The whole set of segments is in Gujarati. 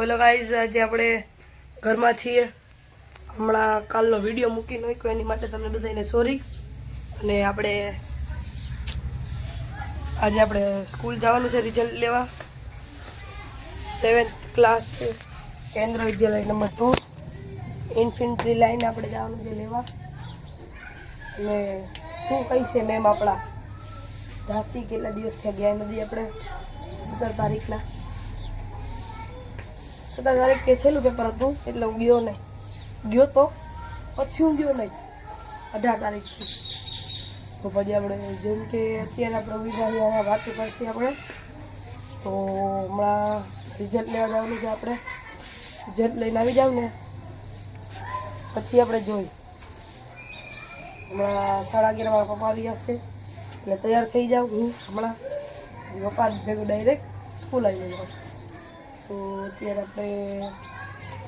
હેલો ગાઈઝ, આજે આપણે ઘરમાં છીએ. હમણાં કાલનો વિડીયો મૂકી નાખ્યો એની માટે તમને બધાને સોરી. અને આજે આપણે સ્કૂલ જવાનું છે રિઝલ્ટ લેવા. 7th ક્લાસ કેન્દ્ર વિદ્યાલય નંબર 2 ઇન્ફેન્ટ્રી લાઈન આપણે જવાનું છે લેવા. અને શું કહી છે મેમ આપણા ઝાંસી કેટલા દિવસ થયા ગયા નથી આપણે 17 તારીખના 17 તારીખ કે છેલ્લું પેપર હતું એટલે હું ગયો નહીં. ગયો તો પછી હું ગયો નહીં 18 તારીખથી. તો પછી આપણે જેમ કે અત્યારે આપણે વિભાગીય વાતો કરશે આપણે. તો હમણાં રિઝલ્ટ લેવા જવાનું છે આપણે. રિઝલ્ટ લઈને આવી જાવ ને પછી આપણે જોઈ. હમણાં 11:30 મારા પપ્પા આવી જશે એટલે તૈયાર થઈ જાઉં હું. હમણાં પપ્પા ભેગું ડાયરેક્ટ સ્કૂલ આવી જાઉં. તો અત્યારે આપણે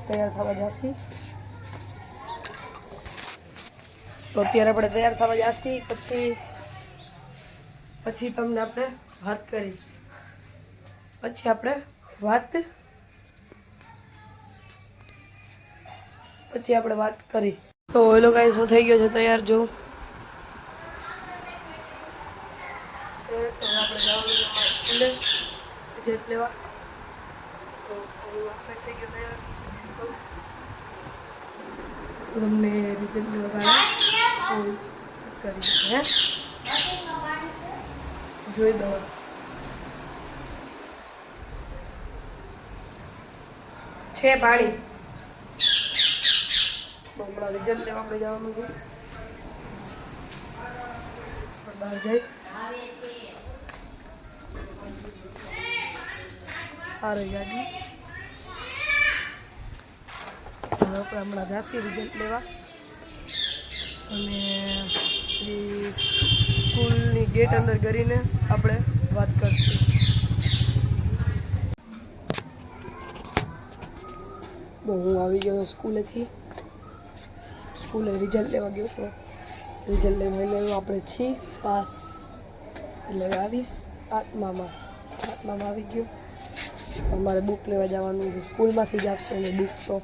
તૈયાર થવા જશે. પછી તમને આપણે વાત કરી. તો એ લોકો શું થઈ ગયો છે તૈયાર જો. તો આપણે જવાનું છે સ્કૂલે રિઝલ્ટ લેવા. તો આપણે થઈ ગયો તૈયાર. તમને રિઝલ્ટ લેવા કરી હે જોઈ દો. છે પાણી. હમણાં રિઝલ્ટ લેવા આપણે જવાનું છે બહાર જઈ. આ રહી ગાડી. આપણે હમણાં જાસી રિઝલ્ટ લેવા. અને સ્કૂલની ગેટ અંદર કરીને આપણે વાત કરશું. હું આવી ગયો સ્કૂલેથી. સ્કૂલે રિઝલ્ટ લેવા ગયો હતો. રિઝલ્ટ લેવા આપણે છીએ પાસ. એટલે આવીશ 8મામાં આવી ગયો. અમારે બુક લેવા જવાનું છે. સ્કૂલમાંથી જ આપશે એને બુક. તો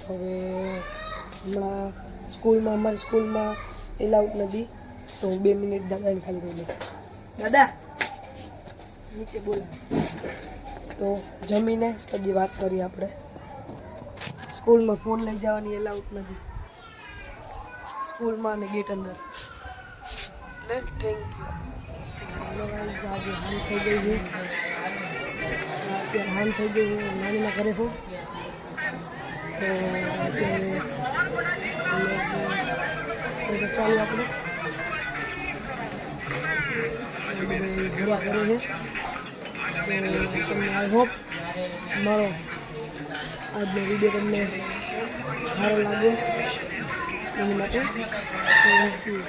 હવે હમણાં અમારી સ્કૂલમાં એલાઉડ નથી. તો હું 2 મિનિટ દાદાને ખાલી કહી દઉં. દાદા નીચે બોલા. તો જમીને પછી વાત કરીએ આપણે. સ્કૂલમાં ફોન લઈ જવાની એલાઉડ નથી સ્કૂલમાં અને ગેટ અંદર. એટલે થેન્ક યુ. આજે હાલ થઈ ગઈ છે. અત્યારે હાલ થઈ ગઈ છે. નાનીના ઘરે હું તો ચાલુ આપણે ભૂરા કરે છે. તો તમને આઈ હોપ મારો આજનો વિડીયો તમને સારો લાગે એની માટે થેન્ક યુ.